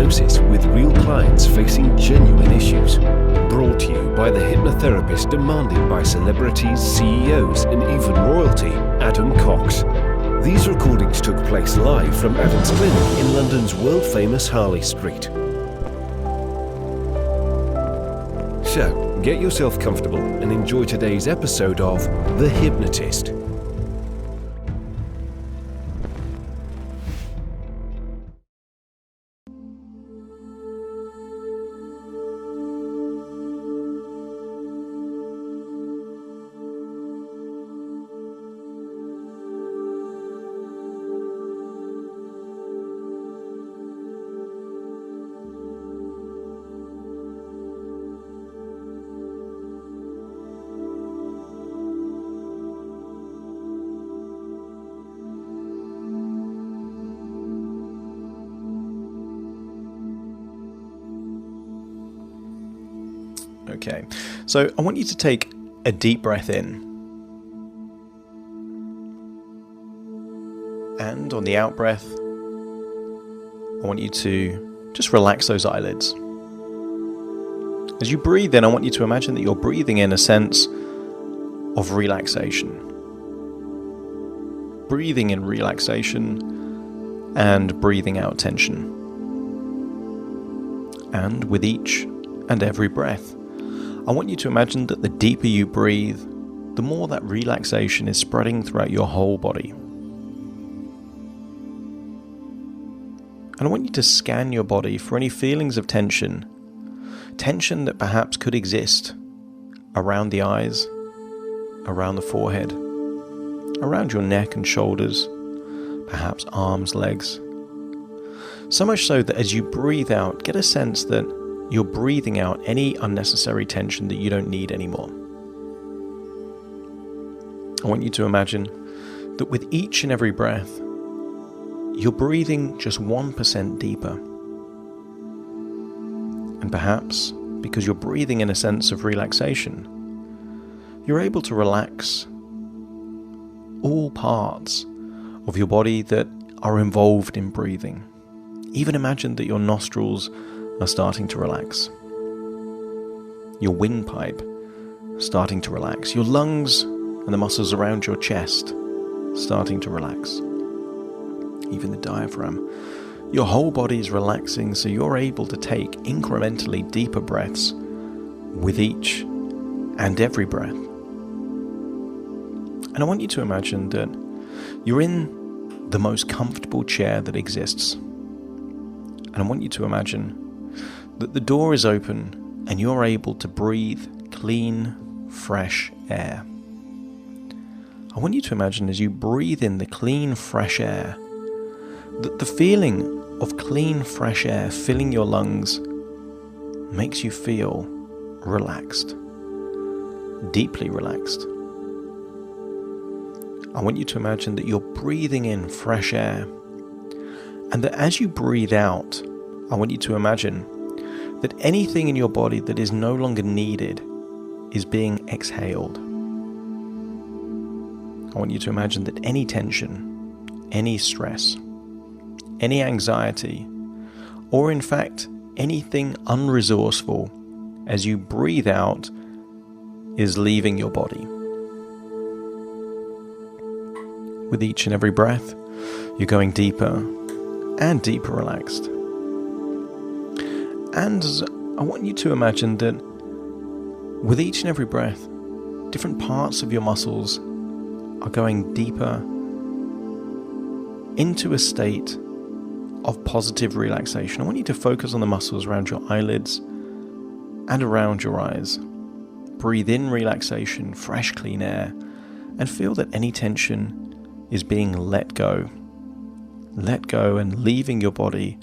hypnosis with real clients facing genuine issues. Brought to you by the hypnotherapist demanded by celebrities, CEOs, and even royalty, Adam Cox. These recordings took place live from Adam's clinic in London's world-famous Harley Street. So, get yourself comfortable and enjoy today's episode of The Hypnotist. Okay, so I want you to take a deep breath in. And on the out breath, I want you to just relax those eyelids. As you breathe in, I want you to imagine that you're breathing in a sense of relaxation. Breathing in relaxation and breathing out tension. And with each and every breath, I want you to imagine that the deeper you breathe, the more that relaxation is spreading throughout your whole body. And I want you to scan your body for any feelings of tension that perhaps could exist around the eyes, around the forehead, around your neck and shoulders, perhaps arms, legs. So much so that as you breathe out, get a sense that you're breathing out any unnecessary tension that you don't need anymore. I want you to imagine that with each and every breath, you're breathing just 1% deeper. And perhaps, because you're breathing in a sense of relaxation, you're able to relax all parts of your body that are involved in breathing. Even imagine that your nostrils are starting to relax. Your windpipe starting to relax. Your lungs and the muscles around your chest starting to relax. Even the diaphragm. Your whole body is relaxing, so you're able to take incrementally deeper breaths with each and every breath. And I want you to imagine that you're in the most comfortable chair that exists. And I want you to imagine that the door is open and you're able to breathe clean, fresh air. I want you to imagine as you breathe in the clean, fresh air, that the feeling of clean, fresh air filling your lungs makes you feel relaxed, deeply relaxed. I want you to imagine that you're breathing in fresh air, and that as you breathe out, I want you to imagine that anything in your body that is no longer needed is being exhaled. I want you to imagine that any tension, any stress, any anxiety, or in fact, anything unresourceful, as you breathe out, is leaving your body. With each and every breath, you're going deeper and deeper relaxed. And I want you to imagine that with each and every breath, different parts of your muscles are going deeper into a state of positive relaxation. I want you to focus on the muscles around your eyelids and around your eyes. Breathe in relaxation, fresh, clean air, and feel that any tension is being let go. Let go and leaving your body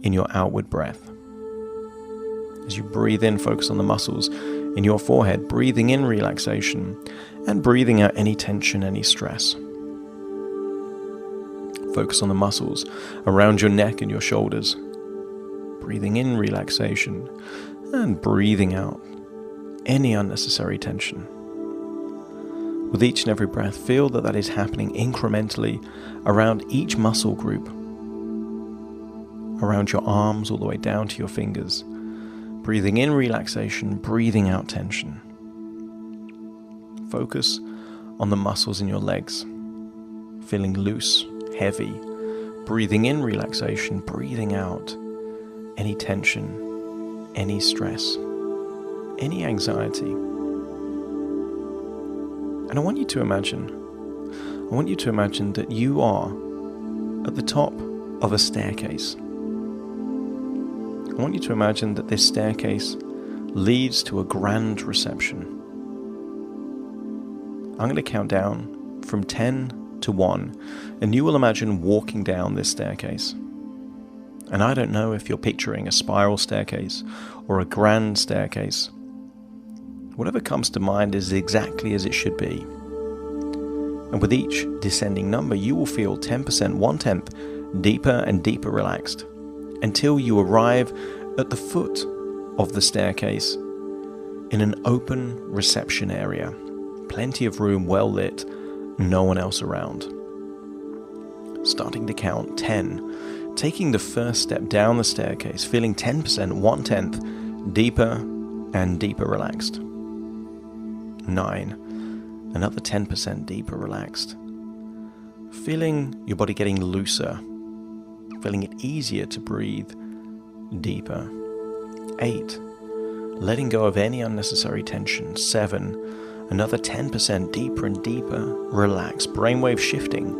in your outward breath. As you breathe in, focus on the muscles in your forehead, breathing in relaxation and breathing out any tension, any stress. Focus on the muscles around your neck and your shoulders, breathing in relaxation and breathing out any unnecessary tension. With each and every breath, feel that is happening incrementally around each muscle group around your arms all the way down to your fingers. Breathing in relaxation, breathing out tension. Focus on the muscles in your legs, feeling loose, heavy. Breathing in relaxation, breathing out any tension, any stress, any anxiety. And I want you to imagine that you are at the top of a staircase. I want you to imagine that this staircase leads to a grand reception. I'm going to count down from 10 to 1, and you will imagine walking down this staircase. And I don't know if you're picturing a spiral staircase or a grand staircase. Whatever comes to mind is exactly as it should be. And with each descending number, you will feel 10%, 1/10, deeper and deeper relaxed, until you arrive at the foot of the staircase in an open reception area. Plenty of room, well lit, no one else around. Starting to count 10, taking the first step down the staircase, feeling 10%, 1/10, deeper and deeper relaxed. 9, another 10% deeper relaxed. Feeling your body getting looser, feeling it easier to breathe deeper. 8, letting go of any unnecessary tension. 7, another 10% deeper and deeper relaxed. Brainwave shifting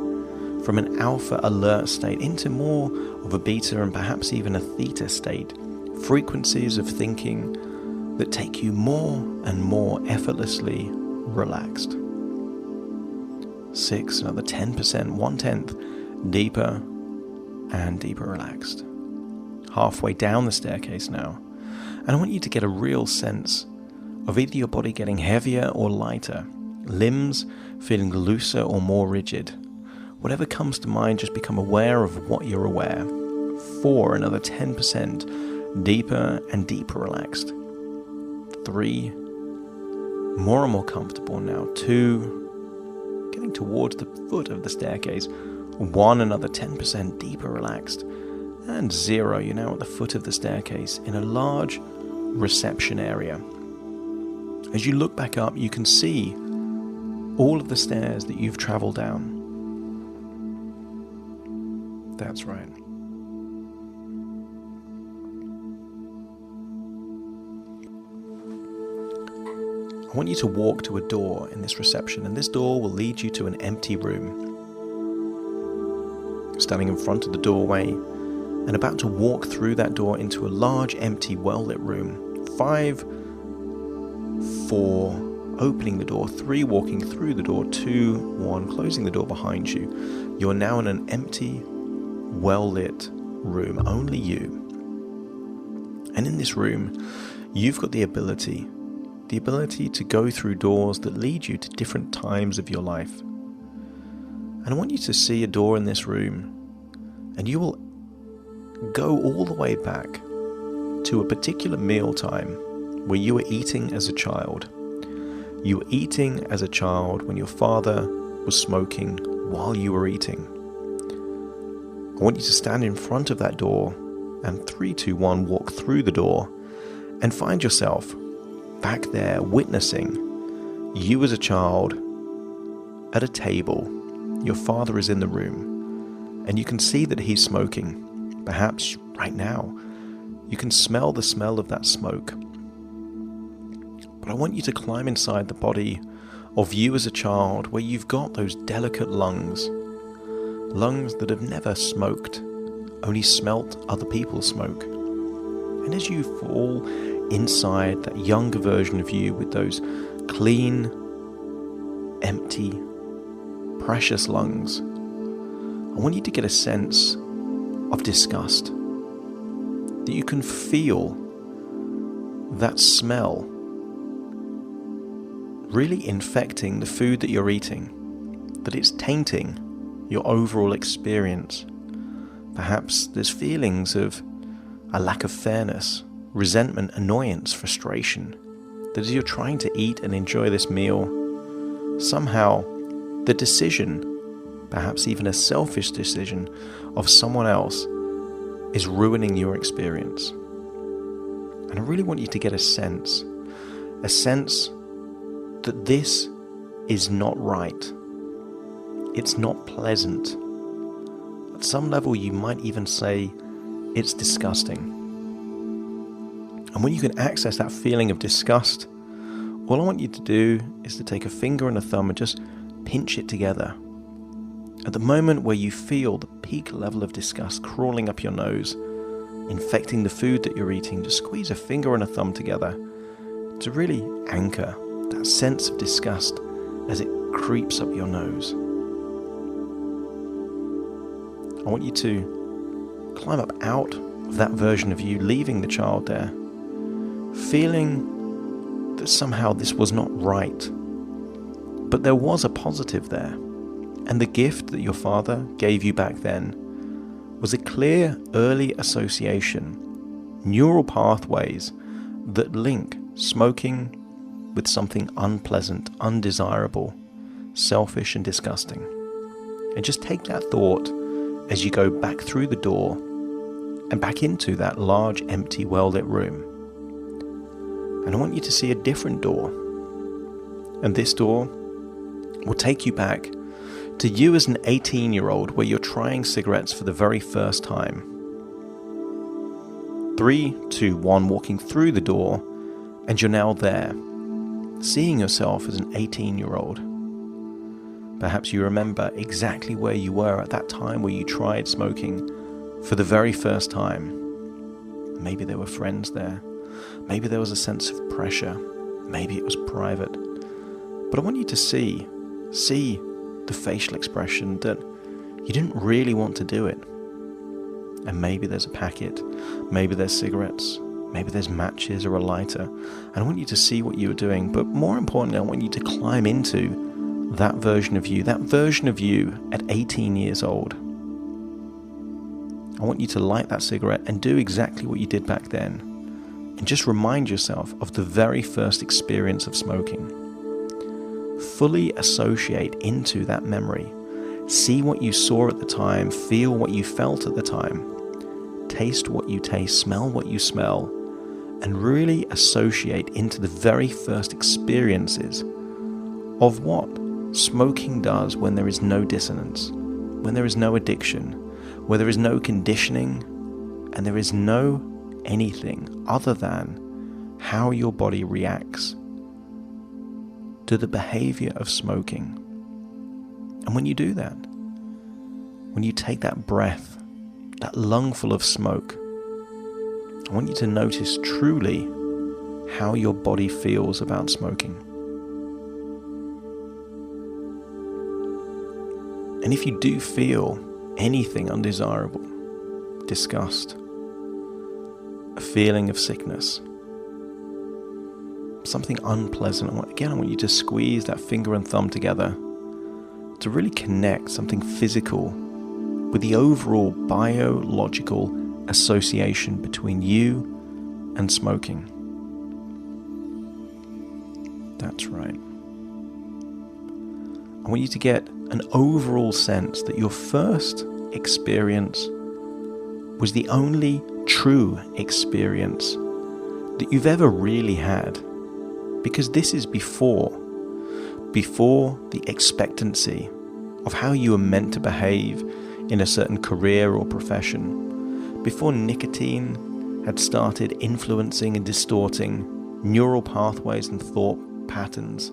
from an alpha alert state into more of a beta and perhaps even a theta state. Frequencies of thinking that take you more and more effortlessly relaxed. 6, another 10%, 1/10, deeper and deeper relaxed. Halfway down the staircase now. And I want you to get a real sense of either your body getting heavier or lighter, limbs feeling looser or more rigid. Whatever comes to mind, just become aware of what you're aware. 4, another 10%, deeper and deeper relaxed. 3, more and more comfortable now. 2, getting towards the foot of the staircase. 1, another 10% deeper relaxed. And 0, you're now at the foot of the staircase in a large reception area. As you look back up, you can see all of the stairs that you've traveled down. That's right. I want you to walk to a door in this reception, and this door will lead you to an empty room. Standing in front of the doorway and about to walk through that door into a large, empty, well-lit room. 5, 4, opening the door. 3, walking through the door. 2, 1, closing the door behind you. You are now in an empty, well-lit room, only you. And in this room, you've got the ability to go through doors that lead you to different times of your life. And I want you to see a door in this room, and you will go all the way back to a particular meal time where you were eating as a child. You were eating as a child when your father was smoking while you were eating. I want you to stand in front of that door and 3, 2, 1, walk through the door and find yourself back there witnessing you as a child at a table. Your father is in the room and you can see that he's smoking. Perhaps right now you can smell the smell of that smoke. But I want you to climb inside the body of you as a child, where you've got those delicate lungs that have never smoked, only smelt other people's smoke. And as you fall inside that younger version of you with those clean, empty, precious lungs, I want you to get a sense of disgust, that you can feel that smell really infecting the food that you're eating, that it's tainting your overall experience. Perhaps there's feelings of a lack of fairness, resentment, annoyance, frustration, that as you're trying to eat and enjoy this meal, somehow the decision, perhaps even a selfish decision of someone else, is ruining your experience. And I really want you to get a sense that this is not right. It's not pleasant. At some level, you might even say it's disgusting. And when you can access that feeling of disgust, all I want you to do is to take a finger and a thumb and just pinch it together. At the moment where you feel the peak level of disgust crawling up your nose, infecting the food that you're eating, just squeeze a finger and a thumb together to really anchor that sense of disgust as it creeps up your nose. I want you to climb up out of that version of you, leaving the child there, feeling that somehow this was not right. But there was a positive there. And the gift that your father gave you back then was a clear early association, neural pathways that link smoking with something unpleasant, undesirable, selfish and disgusting. And just take that thought as you go back through the door and back into that large, empty, well-lit room. And I want you to see a different door. And this door will take you back to you as an 18-year-old where you're trying cigarettes for the very first time. 3, 2, 1, walking through the door, and you're now there, seeing yourself as an 18-year-old. Perhaps you remember exactly where you were at that time where you tried smoking for the very first time. Maybe there were friends there. Maybe there was a sense of pressure. Maybe it was private. But I want you to see the facial expression that you didn't really want to do it. And maybe there's a packet, maybe there's cigarettes, maybe there's matches or a lighter. And I want you to see what you were doing, but more importantly, I want you to climb into that version of you at 18 years old. I want you to light that cigarette and do exactly what you did back then. And just remind yourself of the very first experience of smoking. Fully associate into that memory. See what you saw at the time, feel what you felt at the time, taste what you taste, smell what you smell, and really associate into the very first experiences of what smoking does when there is no dissonance, when there is no addiction, where there is no conditioning, and there is no anything other than how your body reacts to the behavior of smoking. And when you do that, when you take that breath, that lungful of smoke, I want you to notice truly how your body feels about smoking. And if you do feel anything undesirable, disgust, a feeling of sickness, something unpleasant, I want you to squeeze that finger and thumb together to really connect something physical with the overall biological association between you and smoking. That's right. I want you to get an overall sense that your first experience was the only true experience that you've ever really had. Because this is before the expectancy of how you were meant to behave in a certain career or profession, before nicotine had started influencing and distorting neural pathways and thought patterns.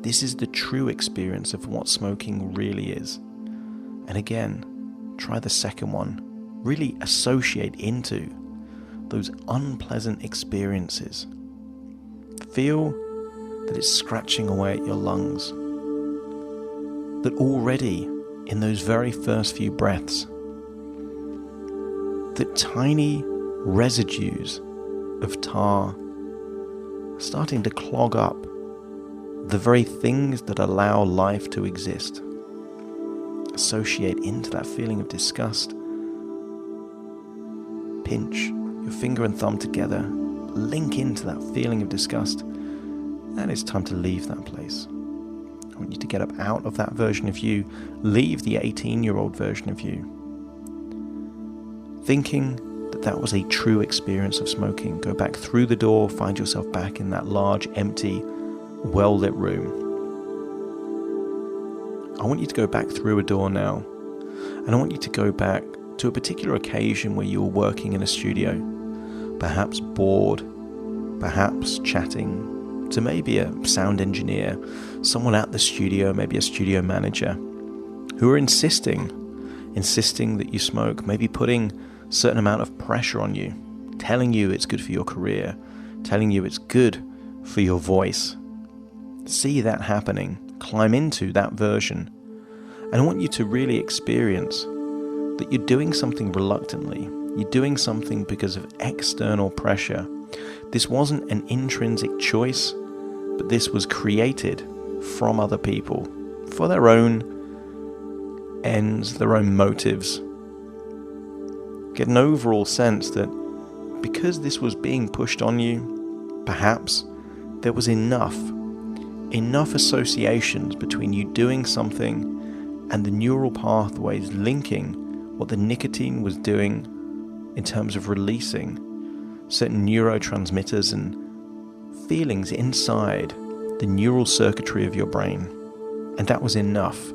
This is the true experience of what smoking really is. And again, try the second one. Really associate into those unpleasant experiences. Feel that it's scratching away at your lungs. That already in those very first few breaths, that tiny residues of tar are starting to clog up the very things that allow life to exist. Associate into that feeling of disgust. Pinch your finger and thumb together. Link into that feeling of disgust. And it's time to leave that place. I want you to get up out of that version of you. Leave the 18-year-old version of you. thinking that was a true experience of smoking. Go back through the door, find yourself back in that large, empty, well-lit room. I want you to go back through a door now, and I want you to go back to a particular occasion where you were working in a studio, perhaps bored, perhaps chatting to maybe a sound engineer, someone at the studio, maybe a studio manager, who are insisting that you smoke, maybe putting a certain amount of pressure on you, telling you it's good for your career, telling you it's good for your voice. See that happening, climb into that version, and I want you to really experience that you're doing something reluctantly. You're doing something because of external pressure. This wasn't an intrinsic choice, but this was created from other people for their own ends, their own motives. Get an overall sense that because this was being pushed on you, perhaps there was enough associations between you doing something and the neural pathways linking what the nicotine was doing in terms of releasing certain neurotransmitters and feelings inside the neural circuitry of your brain. And that was enough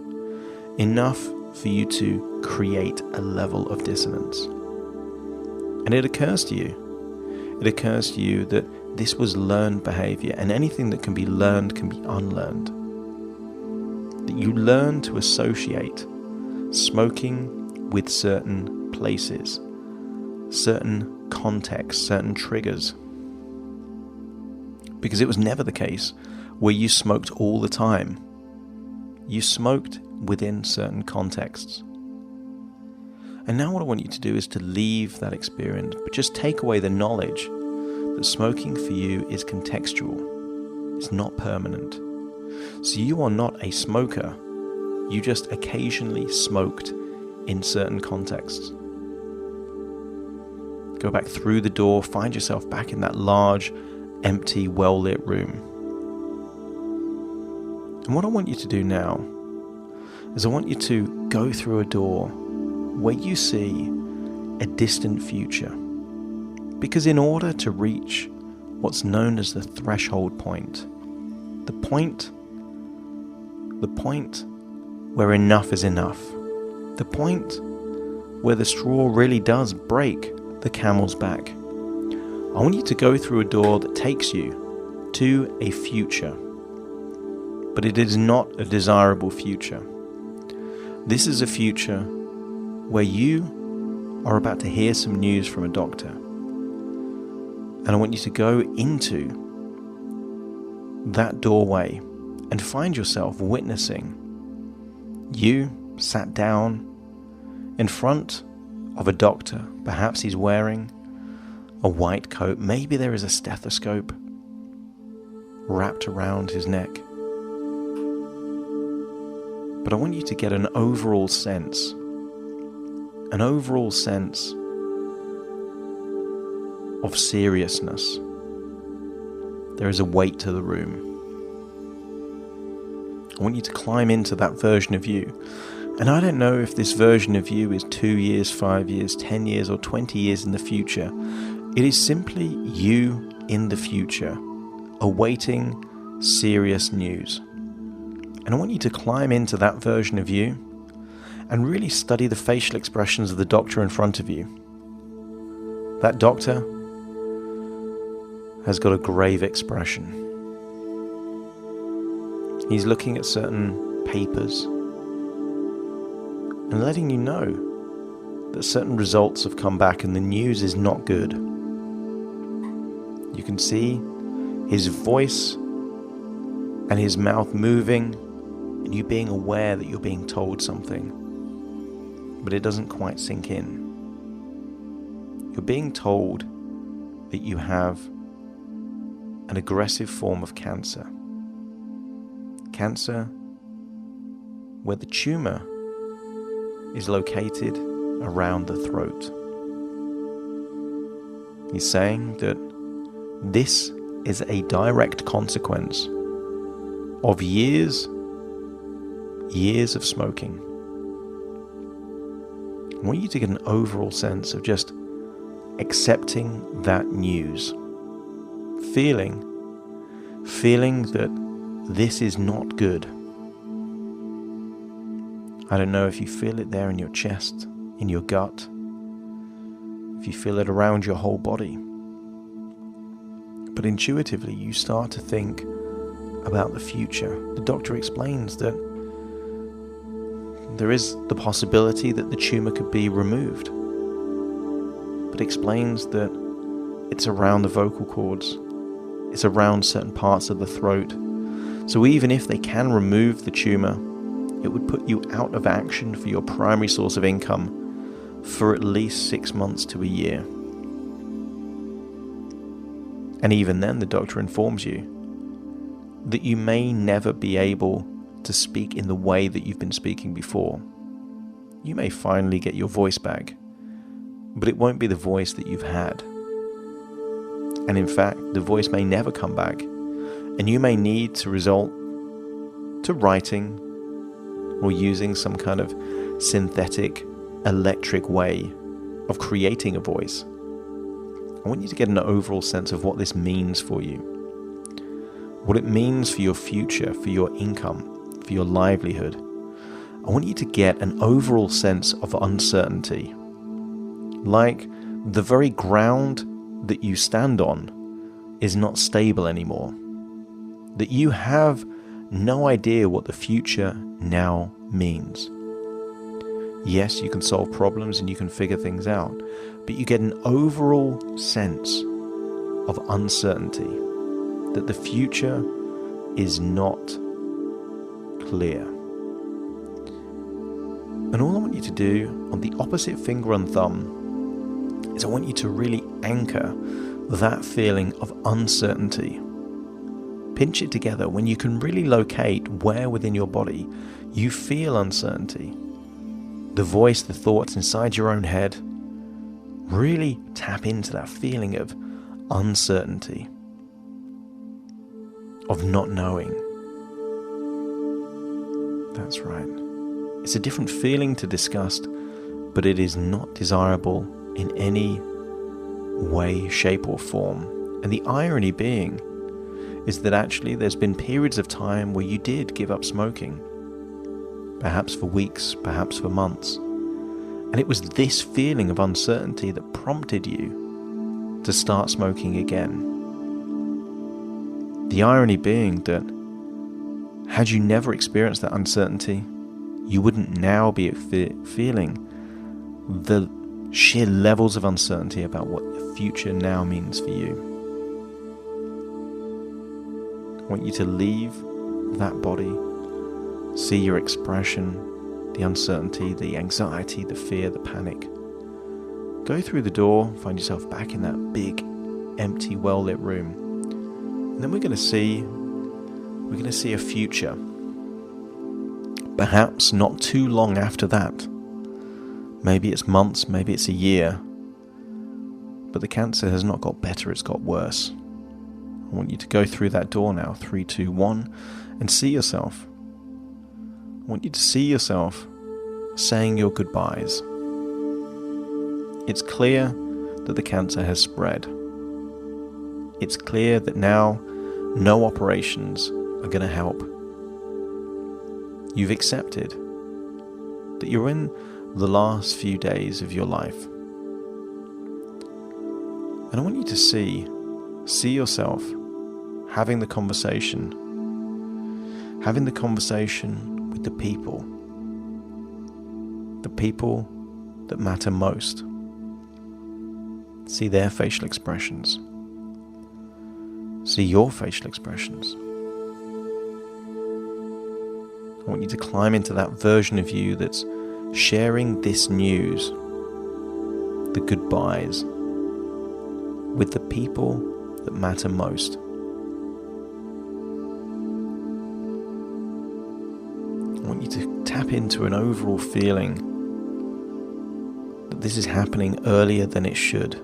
for you to create a level of dissonance. And it occurs to you that this was learned behavior, and anything that can be learned can be unlearned. That you learn to associate smoking with certain places, certain contexts, certain triggers. Because it was never the case where you smoked all the time. You smoked within certain contexts. And now what I want you to do is to leave that experience, but just take away the knowledge that smoking for you is contextual. It's not permanent. So you are not a smoker. You just occasionally smoked in certain contexts. Go back through the door, find yourself back in that large, empty, well-lit room. And what I want you to do now is I want you to go through a door where you see a distant future. Because in order to reach what's known as the threshold point, the point where enough is enough, the point where the straw really does break the camel's back, I want you to go through a door that takes you to a future. But it is not a desirable future. This is a future where you are about to hear some news from a doctor. And I want you to go into that doorway and find yourself witnessing you sat down in front of a doctor. Perhaps he's wearing a white coat. Maybe there is a stethoscope wrapped around his neck. But I want you to get an overall sense of seriousness. There is a weight to the room. I want you to climb into that version of you. And I don't know if this version of you is 2 years, 5 years, 10 years, or 20 years in the future. It is simply you in the future, awaiting serious news. And I want you to climb into that version of you and really study the facial expressions of the doctor in front of you. That doctor has got a grave expression. He's looking at certain papers and letting you know that certain results have come back and the news is not good. You can see his voice and his mouth moving, and you being aware that you're being told something, but it doesn't quite sink in. You're being told that you have an aggressive form of cancer. Cancer where the tumor is located around the throat. He's saying that this is a direct consequence of years of smoking. I want you to get an overall sense of just accepting that news. Feeling that this is not good. I don't know if you feel it there in your chest, in your gut, if you feel it around your whole body. But intuitively, you start to think about the future. The doctor explains that there is the possibility that the tumor could be removed, but explains that it's around the vocal cords, it's around certain parts of the throat. So even if they can remove the tumor, it would put you out of action for your primary source of income for at least 6 months to a year. And even then, the doctor informs you that you may never be able to speak in the way that you've been speaking before. You may finally get your voice back, but it won't be the voice that you've had. And in fact, the voice may never come back, and you may need to resort to writing or using some kind of synthetic, electric way of creating a voice. I want you to get an overall sense of what this means for you, what it means for your future, for your income, for your livelihood. I want you to get an overall sense of uncertainty, like the very ground that you stand on is not stable anymore, that you have no idea what the future now means. Yes, you can solve problems and you can figure things out, but you get an overall sense of uncertainty, that the future is not clear. And all I want you to do on the opposite finger and thumb is I want you to really anchor that feeling of uncertainty. Pinch it together when you can really locate where within your body you feel uncertainty. The voice, the thoughts inside your own head. Really tap into that feeling of uncertainty, of not knowing. That's right. It's a different feeling to disgust, but it is not desirable in any way, shape or form. And the irony being is that actually there's been periods of time where you did give up smoking, perhaps for weeks, perhaps for months. And it was this feeling of uncertainty that prompted you to start smoking again. The irony being that had you never experienced that uncertainty, you wouldn't now be feeling the sheer levels of uncertainty about what the future now means for you. I want you to leave that body, see your expression, the uncertainty, the anxiety, the fear, the panic. Go through the door, find yourself back in that big, empty, well-lit room. And then we're going to see a future. Perhaps not too long after that. Maybe it's months, maybe it's a year. But the cancer has not got better, it's got worse. I want you to go through that door now, 3, 2, 1, and see yourself. I want you to see yourself saying your goodbyes. It's clear that the cancer has spread. It's clear that now no operations are going to help. You've accepted that you're in the last few days of your life. And I want you to see yourself having the conversation with the people that matter most. See their facial expressions. See your facial expressions. I want you to climb into that version of you that's sharing this news, the goodbyes, with the people that matter most. I want you to tap into an overall feeling that this is happening earlier than it should.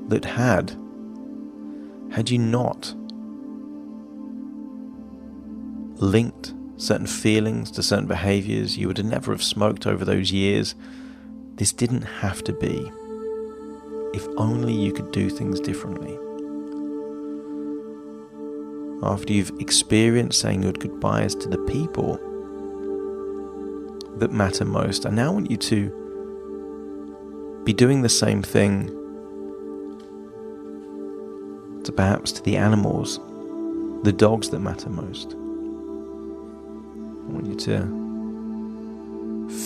That had you not linked certain feelings, to certain behaviors. You would never have smoked over those years. This didn't have to be. If only you could do things differently. After you've experienced saying your goodbyes to the people that matter most, I now want you to be doing the same thing to perhaps to the animals, the dogs that matter most. I want you to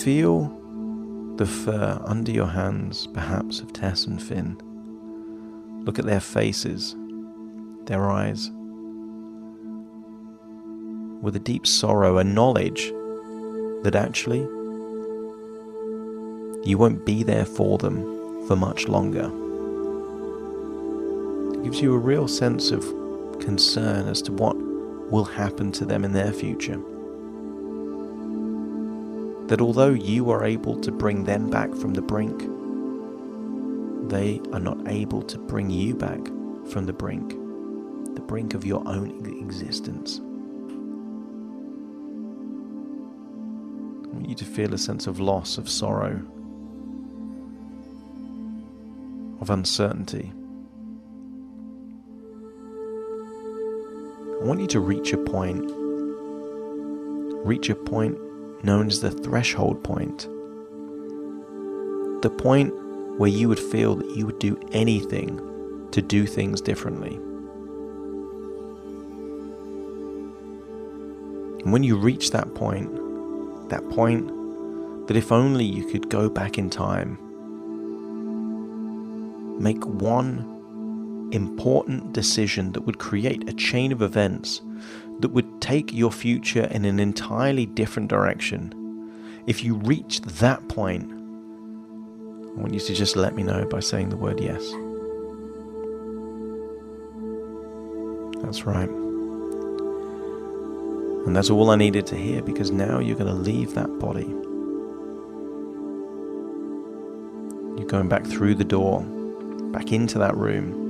feel the fur under your hands, perhaps of Tess and Finn. Look at their faces, their eyes, with a deep sorrow, a knowledge that actually you won't be there for them for much longer. It gives you a real sense of concern as to what will happen to them in their future. That although you are able to bring them back from the brink, they are not able to bring you back from the brink of your own existence. I want you to feel a sense of loss, of sorrow, of uncertainty. I want you to reach a point known as the threshold point. The point where you would feel that you would do anything to do things differently. And when you reach that point that if only you could go back in time, make one important decision that would create a chain of events that would take your future in an entirely different direction. If you reach that point, I want you to just let me know by saying the word yes. That's right. And that's all I needed to hear, because now you're going to leave that body. You're going back through the door, back into that room.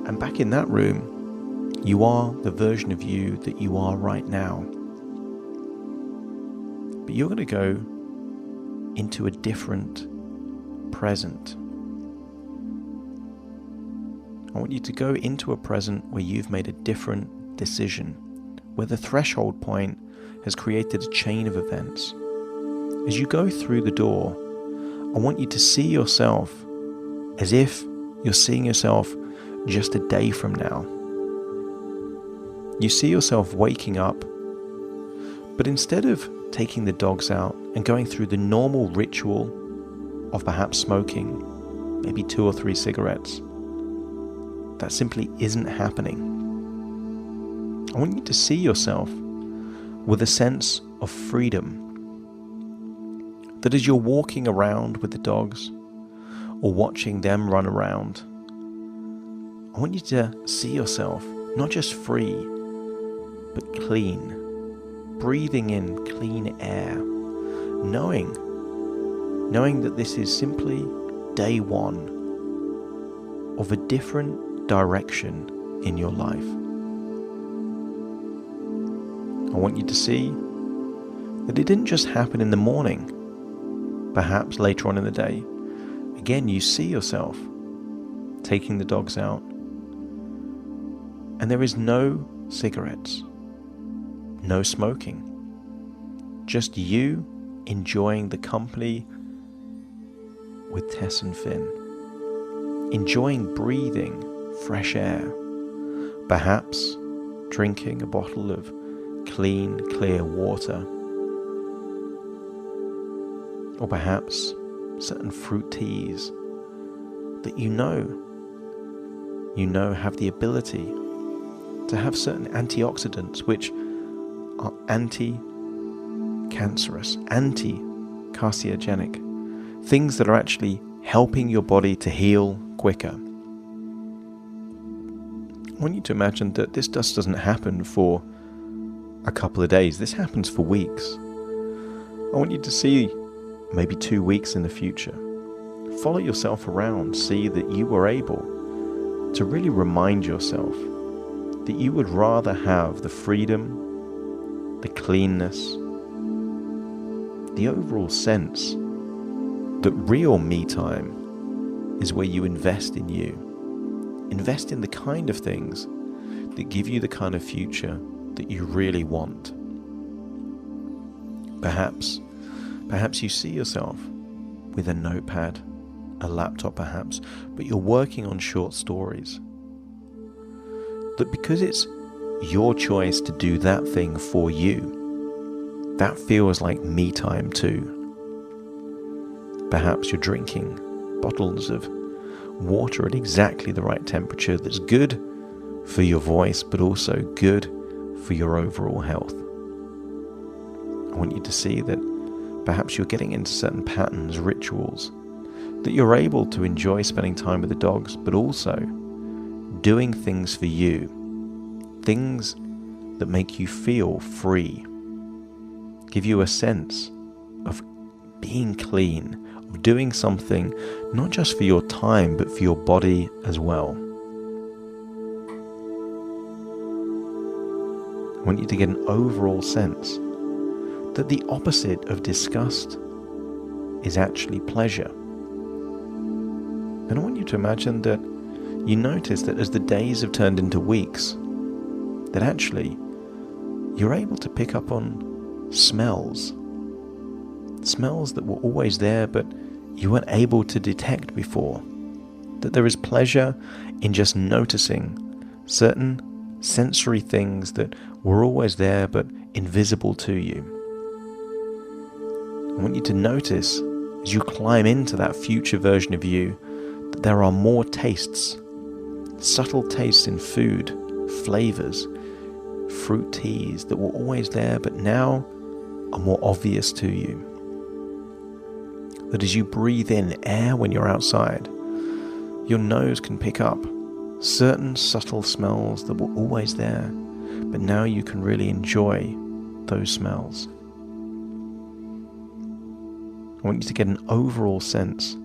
And back in that room, you are the version of you that you are right now. But you're going to go into a different present. I want you to go into a present where you've made a different decision, where the threshold point has created a chain of events. As you go through the door, I want you to see yourself as if you're seeing yourself just a day from now. You see yourself waking up, but instead of taking the dogs out and going through the normal ritual of perhaps smoking maybe 2 or 3 cigarettes, that simply isn't happening. I want you to see yourself with a sense of freedom. That as you're walking around with the dogs or watching them run around, I want you to see yourself not just free, but clean, breathing in clean air, knowing that this is simply day one of a different direction in your life. I want you to see that it didn't just happen in the morning, perhaps later on in the day. Again, you see yourself taking the dogs out, and there is no cigarettes, no smoking, just you enjoying the company with Tess and Finn, enjoying breathing fresh air, perhaps drinking a bottle of clean, clear water, or perhaps certain fruit teas that you know have the ability to have certain antioxidants which are anti-cancerous, anti-carcinogenic, things that are actually helping your body to heal quicker. I want you to imagine that this just doesn't happen for a couple of days. This happens for weeks. I want you to see maybe 2 weeks in the future. Follow yourself around. See that you were able to really remind yourself that you would rather have the freedom the cleanness, the overall sense that real me time is where you invest in you. Invest in the kind of things that give you the kind of future that you really want. Perhaps you see yourself with a notepad, a laptop perhaps, but you're working on short stories. That because it's your choice to do that thing for you, that feels like me time too. Perhaps you're drinking bottles of water at exactly the right temperature that's good for your voice, but also good for your overall health. I want you to see that perhaps you're getting into certain patterns, rituals, that you're able to enjoy spending time with the dogs, but also doing things for you, things that make you feel free, give you a sense of being clean, of doing something not just for your time, but for your body as well. I want you to get an overall sense that the opposite of disgust is actually pleasure. And I want you to imagine that you notice that as the days have turned into weeks, that actually you're able to pick up on smells that were always there but you weren't able to detect before. That there is pleasure in just noticing certain sensory things that were always there but invisible to you. I want you to notice as you climb into that future version of you that there are more tastes, subtle tastes in food, flavors, fruit teas that were always there but now are more obvious to you. That as you breathe in air when you're outside, your nose can pick up certain subtle smells that were always there, but now you can really enjoy those smells. I want you to get an overall sense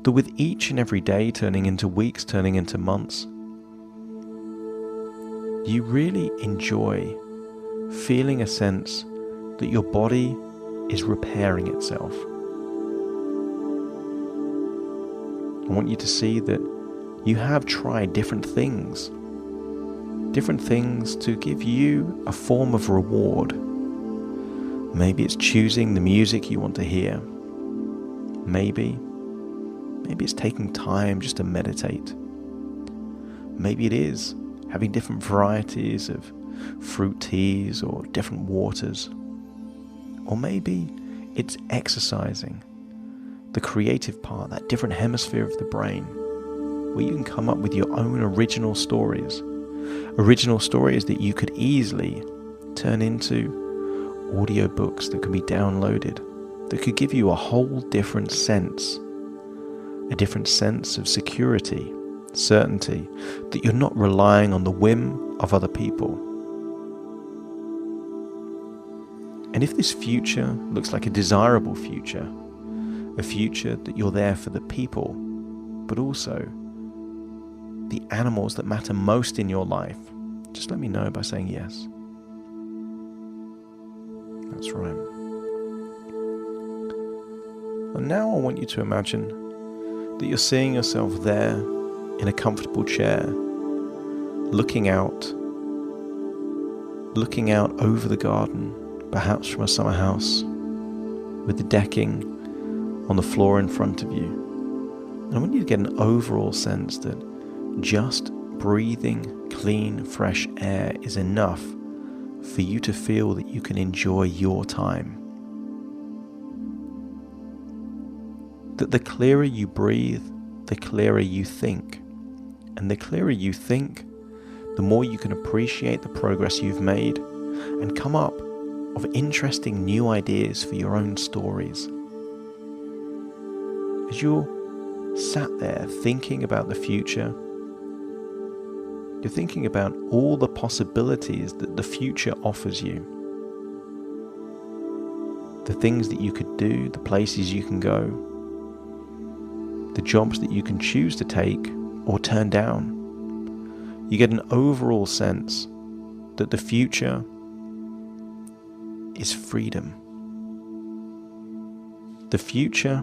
that with each and every day turning into weeks, turning into months, you really enjoy feeling a sense that your body is repairing itself. I want you to see that you have tried different things to give you a form of reward. Maybe it's choosing the music you want to hear. Maybe it's taking time just to meditate. Maybe it is having different varieties of fruit teas or different waters. Or maybe it's exercising, the creative part, that different hemisphere of the brain, where you can come up with your own original stories that you could easily turn into audiobooks that could be downloaded, that could give you a whole different sense of security, certainty, that you're not relying on the whim of other people. And if this future looks like a desirable future, a future that you're there for the people, but also the animals that matter most in your life, just let me know by saying yes. That's right. And now I want you to imagine that you're seeing yourself there in a comfortable chair, looking out over the garden, perhaps from a summer house, with the decking on the floor in front of you. And I want you to get an overall sense that just breathing clean, fresh air is enough for you to feel that you can enjoy your time. That the clearer you breathe, the clearer you think. And the clearer you think, the more you can appreciate the progress you've made and come up of interesting new ideas for your own stories. As you're sat there thinking about the future, you're thinking about all the possibilities that the future offers you. The things that you could do, the places you can go, the jobs that you can choose to take or turn down. You get an overall sense that the future is freedom. The future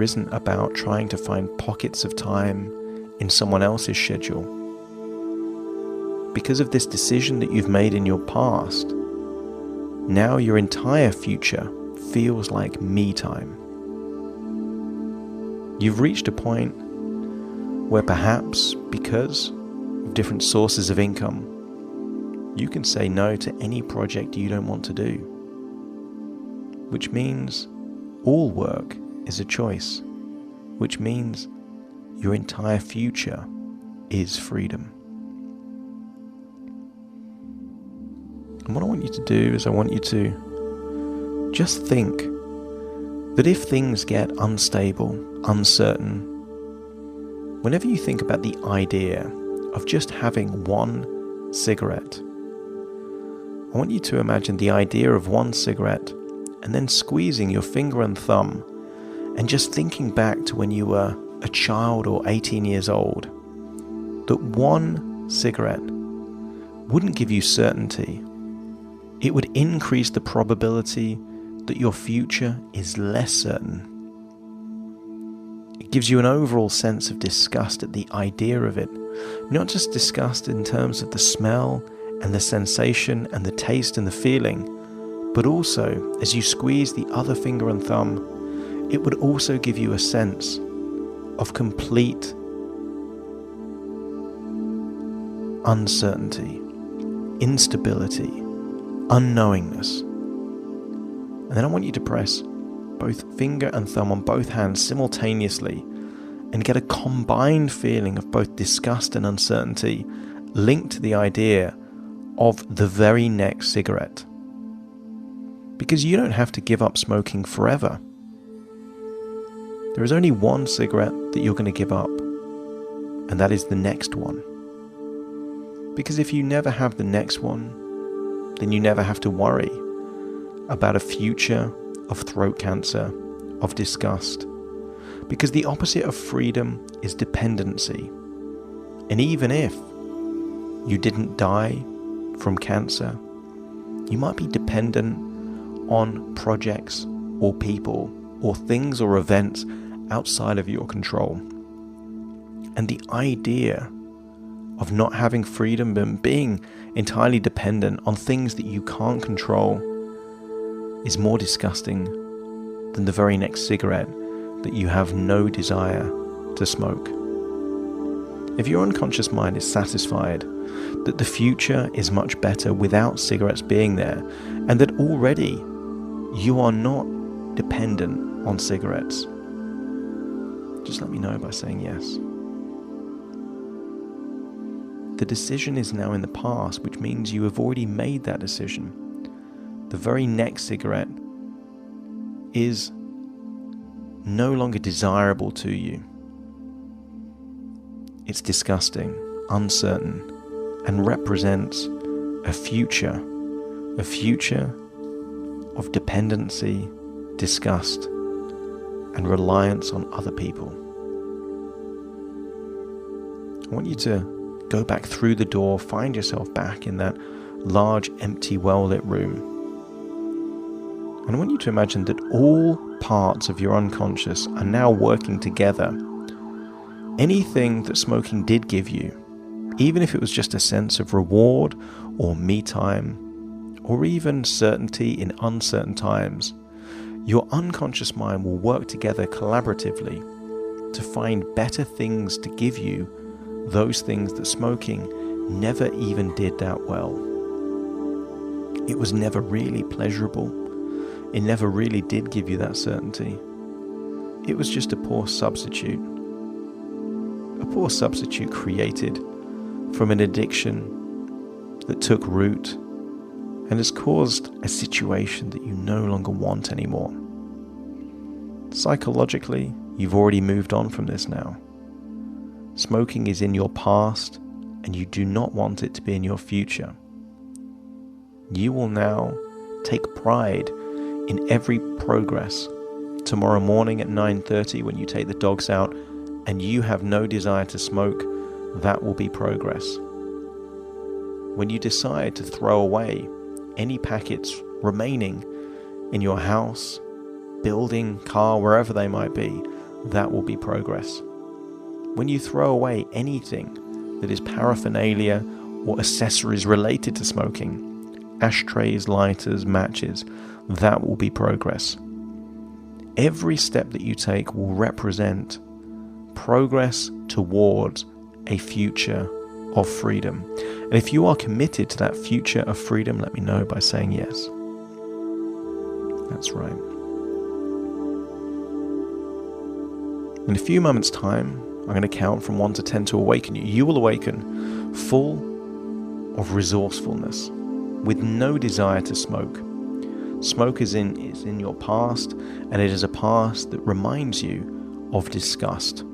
isn't about trying to find pockets of time in someone else's schedule. Because of this decision that you've made in your past, now your entire future feels like me time. You've reached a point where perhaps because of different sources of income, you can say no to any project you don't want to do, which means all work is a choice, which means your entire future is freedom. And what I want you to do is I want you to just think that if things get unstable, uncertain, whenever you think about the idea of just having one cigarette, I want you to imagine the idea of one cigarette and then squeezing your finger and thumb and just thinking back to when you were a child or 18 years old, that one cigarette wouldn't give you certainty. It would increase the probability that your future is less certain. It gives you an overall sense of disgust at the idea of it, not just disgust in terms of the smell and the sensation and the taste and the feeling, but also as you squeeze the other finger and thumb, it would also give you a sense of complete uncertainty, instability, unknowingness. And then I want you to press both finger and thumb on both hands simultaneously and get a combined feeling of both disgust and uncertainty linked to the idea of the very next cigarette. Because you don't have to give up smoking forever. There is only one cigarette that you're going to give up, and that is the next one. Because if you never have the next one, then you never have to worry about a future of throat cancer, of disgust. Because the opposite of freedom is dependency. And even if you didn't die from cancer, you might be dependent on projects or people or things or events outside of your control. And the idea of not having freedom and being entirely dependent on things that you can't control is more disgusting than the very next cigarette that you have no desire to smoke. If your unconscious mind is satisfied that the future is much better without cigarettes being there, and that already you are not dependent on cigarettes, just let me know by saying yes. The decision is now in the past, which means you have already made that decision. The very next cigarette is no longer desirable to you. It's disgusting, uncertain, and represents a future of dependency, disgust, and reliance on other people. I want you to go back through the door, find yourself back in that large, empty, well-lit room. And I want you to imagine that all parts of your unconscious are now working together. Anything that smoking did give you, even if it was just a sense of reward or me time, or even certainty in uncertain times, your unconscious mind will work together collaboratively to find better things to give you those things that smoking never even did that well. It was never really pleasurable. It never really did give you that certainty. It was just a poor substitute. A poor substitute created from an addiction that took root and has caused a situation that you no longer want anymore. Psychologically, you've already moved on from this now. Smoking is in your past, and you do not want it to be in your future. You will now take pride in every progress. Tomorrow morning at 9:30 when you take the dogs out and you have no desire to smoke, that will be progress. When you decide to throw away any packets remaining in your house, building, car, wherever they might be, that will be progress. When you throw away anything that is paraphernalia or accessories related to smoking, ashtrays, lighters, matches, that will be progress. Every step that you take will represent progress towards a future of freedom. And if you are committed to that future of freedom, let me know by saying yes. That's right. In a few moments' time, I'm going to count from 1 to 10 to awaken you. You will awaken full of resourcefulness, with no desire to smoke. Smoke is in your past, and it is a past that reminds you of disgust.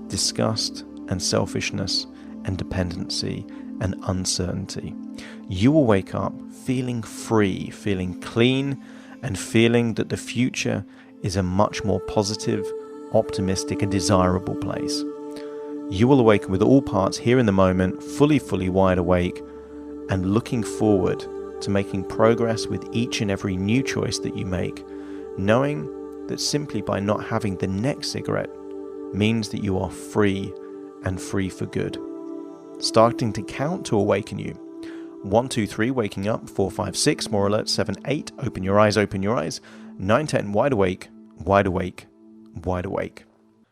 Disgust and selfishness and dependency and uncertainty. You will wake up feeling free, feeling clean, and feeling that the future is a much more positive, optimistic, and desirable place. You will awaken with all parts here in the moment, fully wide awake, and looking forward to making progress with each and every new choice that you make, knowing that simply by not having the next cigarette means that you are free and free for good. Starting to count to awaken you. 1, 2, 3, waking up. 4, 5, 6, more alert. 7, 8, open your eyes, open your eyes. 9, 10, wide awake, wide awake, wide awake.